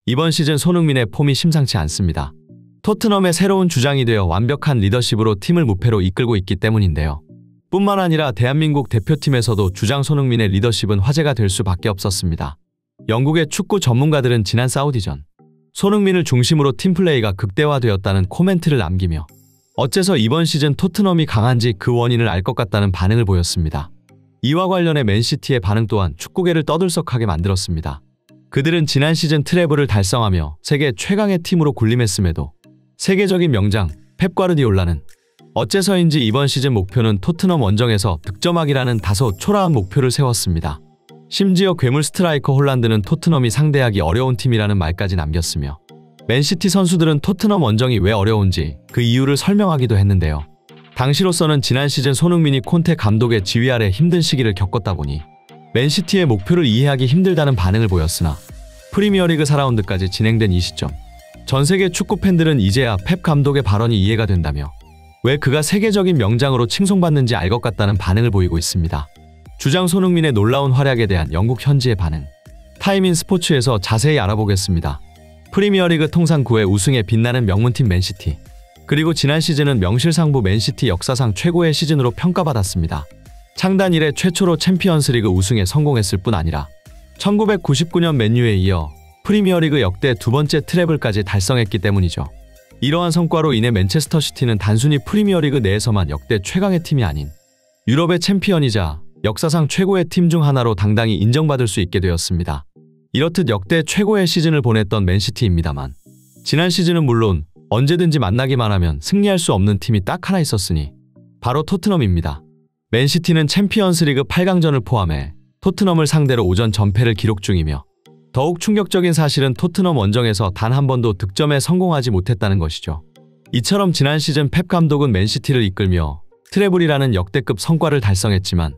이번 시즌 손흥민의 폼이 심상치 않습니다. 토트넘의 새로운 주장이 되어 완벽한 리더십으로 팀을 무패로 이끌고 있기 때문인데요. 뿐만 아니라 대한민국 대표팀에서도 주장 손흥민의 리더십은 화제가 될 수밖에 없었습니다. 영국의 축구 전문가들은 지난 사우디전 손흥민을 중심으로 팀플레이가 극대화되었다는 코멘트를 남기며 어째서 이번 시즌 토트넘이 강한지 그 원인을 알 것 같다는 반응을 보였습니다. 이와 관련해 맨시티의 반응 또한 축구계를 떠들썩하게 만들었습니다. 그들은 지난 시즌 트래블을 달성하며 세계 최강의 팀으로 군림했음에도 세계적인 명장 펩 과르디올라는 어째서인지 이번 시즌 목표는 토트넘 원정에서 득점하기라는 다소 초라한 목표를 세웠습니다. 심지어 괴물 스트라이커 홀란드는 토트넘이 상대하기 어려운 팀이라는 말까지 남겼으며 맨시티 선수들은 토트넘 원정이 왜 어려운지 그 이유를 설명하기도 했는데요. 당시로서는 지난 시즌 손흥민이 콘테 감독의 지휘 아래 힘든 시기를 겪었다 보니 맨시티의 목표를 이해하기 힘들다는 반응을 보였으나 프리미어리그 4라운드까지 진행된 이 시점 전세계 축구 팬들은 이제야 펩 감독의 발언이 이해가 된다며 왜 그가 세계적인 명장으로 칭송받는지 알 것 같다는 반응을 보이고 있습니다. 주장 손흥민의 놀라운 활약에 대한 영국 현지의 반응 타임인 스포츠에서 자세히 알아보겠습니다. 프리미어리그 통산 9회 우승에 빛나는 명문팀 맨시티 그리고 지난 시즌은 명실상부 맨시티 역사상 최고의 시즌으로 평가받았습니다. 창단 이래 최초로 챔피언스리그 우승에 성공했을 뿐 아니라 1999년 맨유에 이어 프리미어리그 역대 두 번째 트래블까지 달성했기 때문이죠. 이러한 성과로 인해 맨체스터 시티는 단순히 프리미어리그 내에서만 역대 최강의 팀이 아닌 유럽의 챔피언이자 역사상 최고의 팀 중 하나로 당당히 인정받을 수 있게 되었습니다. 이렇듯 역대 최고의 시즌을 보냈던 맨시티입니다만 지난 시즌은 물론 언제든지 만나기만 하면 승리할 수 없는 팀이 딱 하나 있었으니 바로 토트넘입니다. 맨시티는 챔피언스리그 8강전을 포함해 토트넘을 상대로 오전 전패를 기록 중이며 더욱 충격적인 사실은 토트넘 원정에서 단 한 번도 득점에 성공하지 못했다는 것이죠. 이처럼 지난 시즌 펩 감독은 맨시티를 이끌며 트래블이라는 역대급 성과를 달성했지만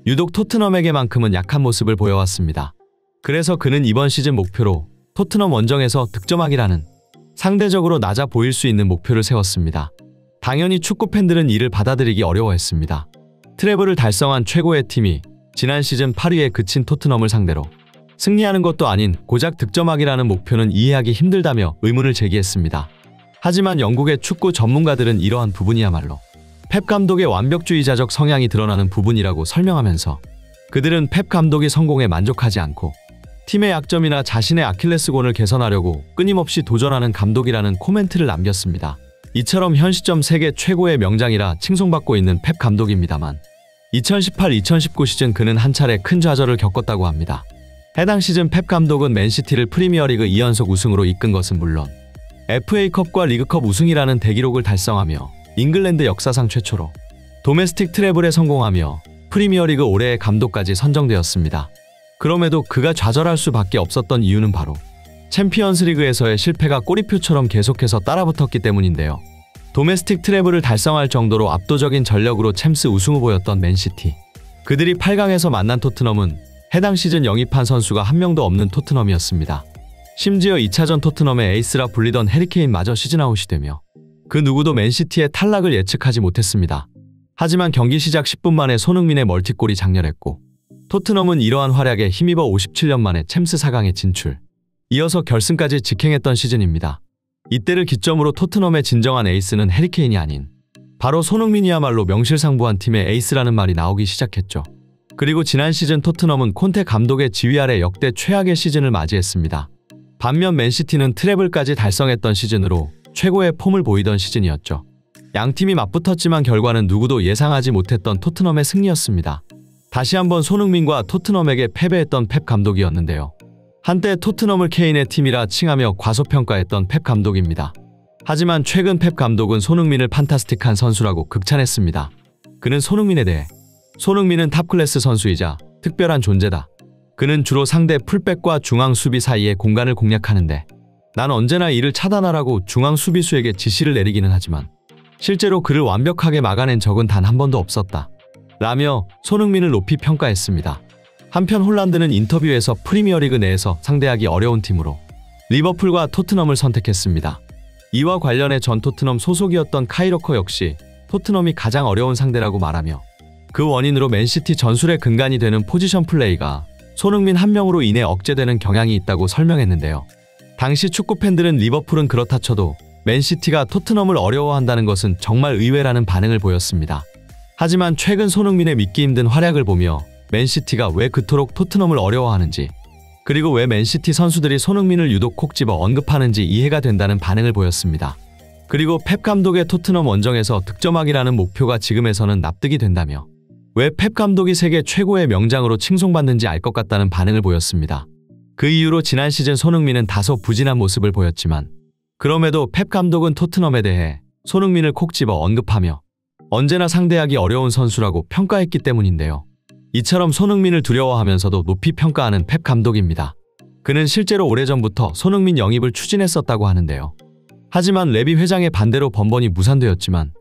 유독 토트넘에게만큼은 약한 모습을 보여왔습니다. 그래서 그는 이번 시즌 목표로 토트넘 원정에서 득점하기라는 상대적으로 낮아 보일 수 있는 목표를 세웠습니다. 당연히 축구 팬들은 이를 받아들이기 어려워했습니다. 트래블을 달성한 최고의 팀이 지난 시즌 8위에 그친 토트넘을 상대로 승리하는 것도 아닌 고작 득점하기라는 목표는 이해하기 힘들다며 의문을 제기했습니다. 하지만 영국의 축구 전문가들은 이러한 부분이야말로 펩 감독의 완벽주의자적 성향이 드러나는 부분이라고 설명하면서 그들은 펩 감독이 성공에 만족하지 않고 팀의 약점이나 자신의 아킬레스건을 개선하려고 끊임없이 도전하는 감독이라는 코멘트를 남겼습니다. 이처럼 현 시점 세계 최고의 명장이라 칭송받고 있는 펩 감독입니다만 2018-2019 시즌 그는 한 차례 큰 좌절을 겪었다고 합니다. 해당 시즌 펩 감독은 맨시티를 프리미어리그 2연속 우승으로 이끈 것은 물론 FA컵과 리그컵 우승이라는 대기록을 달성하며 잉글랜드 역사상 최초로 도메스틱 트래블에 성공하며 프리미어리그 올해의 감독까지 선정되었습니다. 그럼에도 그가 좌절할 수밖에 없었던 이유는 바로 챔피언스리그에서의 실패가 꼬리표처럼 계속해서 따라붙었기 때문인데요. 도메스틱 트래블을 달성할 정도로 압도적인 전력으로 챔스 우승 후보였던 맨시티. 그들이 8강에서 만난 토트넘은 해당 시즌 영입한 선수가 한 명도 없는 토트넘이었습니다. 심지어 2차전 토트넘의 에이스라 불리던 해리케인마저 시즌아웃이 되며 그 누구도 맨시티의 탈락을 예측하지 못했습니다. 하지만 경기 시작 10분 만에 손흥민의 멀티골이 장렬했고 토트넘은 이러한 활약에 힘입어 57년 만에 챔스 4강에 진출, 이어서 결승까지 직행했던 시즌입니다. 이때를 기점으로 토트넘의 진정한 에이스는 해리케인이 아닌 바로 손흥민이야말로 명실상부한 팀의 에이스라는 말이 나오기 시작했죠. 그리고 지난 시즌 토트넘은 콘테 감독의 지휘 아래 역대 최악의 시즌을 맞이했습니다. 반면 맨시티는 트래블까지 달성했던 시즌으로 최고의 폼을 보이던 시즌이었죠. 양팀이 맞붙었지만 결과는 누구도 예상하지 못했던 토트넘의 승리였습니다. 다시 한번 손흥민과 토트넘에게 패배했던 펩 감독이었는데요. 한때 토트넘을 케인의 팀이라 칭하며 과소평가했던 펩 감독입니다. 하지만 최근 펩 감독은 손흥민을 판타스틱한 선수라고 극찬했습니다. 그는 손흥민에 대해 손흥민은 탑클래스 선수이자 특별한 존재다. 그는 주로 상대 풀백과 중앙 수비 사이의 공간을 공략하는데 난 언제나 이를 차단하라고 중앙 수비수에게 지시를 내리기는 하지만 실제로 그를 완벽하게 막아낸 적은 단 한 번도 없었다. 라며 손흥민을 높이 평가했습니다. 한편 홀란드는 인터뷰에서 프리미어리그 내에서 상대하기 어려운 팀으로 리버풀과 토트넘을 선택했습니다. 이와 관련해 전 토트넘 소속이었던 카이 워커 역시 토트넘이 가장 어려운 상대라고 말하며 그 원인으로 맨시티 전술의 근간이 되는 포지션 플레이가 손흥민 한 명으로 인해 억제되는 경향이 있다고 설명했는데요. 당시 축구 팬들은 리버풀은 그렇다 쳐도 맨시티가 토트넘을 어려워한다는 것은 정말 의외라는 반응을 보였습니다. 하지만 최근 손흥민의 믿기 힘든 활약을 보며 맨시티가 왜 그토록 토트넘을 어려워하는지, 그리고 왜 맨시티 선수들이 손흥민을 유독 콕 집어 언급하는지 이해가 된다는 반응을 보였습니다. 그리고 펩 감독의 토트넘 원정에서 득점하기라는 목표가 지금에서는 납득이 된다며 왜 펩 감독이 세계 최고의 명장으로 칭송받는지 알 것 같다는 반응을 보였습니다. 그 이후로 지난 시즌 손흥민은 다소 부진한 모습을 보였지만 그럼에도 펩 감독은 토트넘에 대해 손흥민을 콕 집어 언급하며 언제나 상대하기 어려운 선수라고 평가했기 때문인데요. 이처럼 손흥민을 두려워하면서도 높이 평가하는 펩 감독입니다. 그는 실제로 오래전부터 손흥민 영입을 추진했었다고 하는데요. 하지만 레비 회장의 반대로 번번이 무산되었지만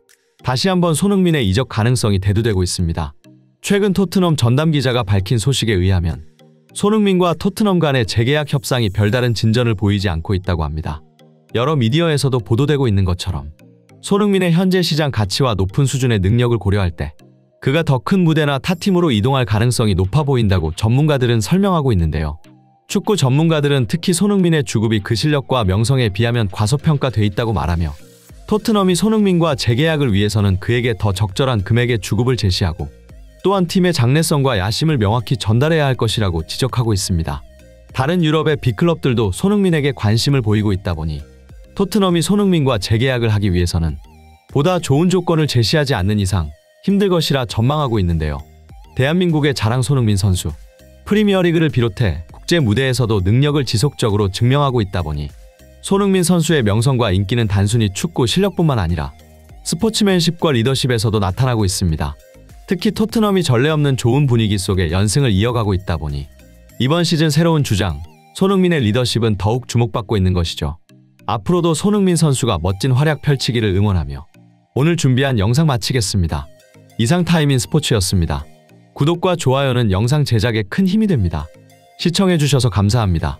다시 한번 손흥민의 이적 가능성이 대두되고 있습니다. 최근 토트넘 전담 기자가 밝힌 소식에 의하면 손흥민과 토트넘 간의 재계약 협상이 별다른 진전을 보이지 않고 있다고 합니다. 여러 미디어에서도 보도되고 있는 것처럼 손흥민의 현재 시장 가치와 높은 수준의 능력을 고려할 때 그가 더 큰 무대나 타팀으로 이동할 가능성이 높아 보인다고 전문가들은 설명하고 있는데요. 축구 전문가들은 특히 손흥민의 주급이 그 실력과 명성에 비하면 과소평가돼 있다고 말하며 토트넘이 손흥민과 재계약을 위해서는 그에게 더 적절한 금액의 주급을 제시하고 또한 팀의 장래성과 야심을 명확히 전달해야 할 것이라고 지적하고 있습니다. 다른 유럽의 빅클럽들도 손흥민에게 관심을 보이고 있다 보니 토트넘이 손흥민과 재계약을 하기 위해서는 보다 좋은 조건을 제시하지 않는 이상 힘들 것이라 전망하고 있는데요. 대한민국의 자랑 손흥민 선수, 프리미어리그를 비롯해 국제 무대에서도 능력을 지속적으로 증명하고 있다 보니 손흥민 선수의 명성과 인기는 단순히 축구 실력뿐만 아니라 스포츠맨십과 리더십에서도 나타나고 있습니다. 특히 토트넘이 전례 없는 좋은 분위기 속에 연승을 이어가고 있다 보니 이번 시즌 새로운 주장, 손흥민의 리더십은 더욱 주목받고 있는 것이죠. 앞으로도 손흥민 선수가 멋진 활약 펼치기를 응원하며 오늘 준비한 영상 마치겠습니다. 이상 타임인 스포츠였습니다. 구독과 좋아요는 영상 제작에 큰 힘이 됩니다. 시청해주셔서 감사합니다.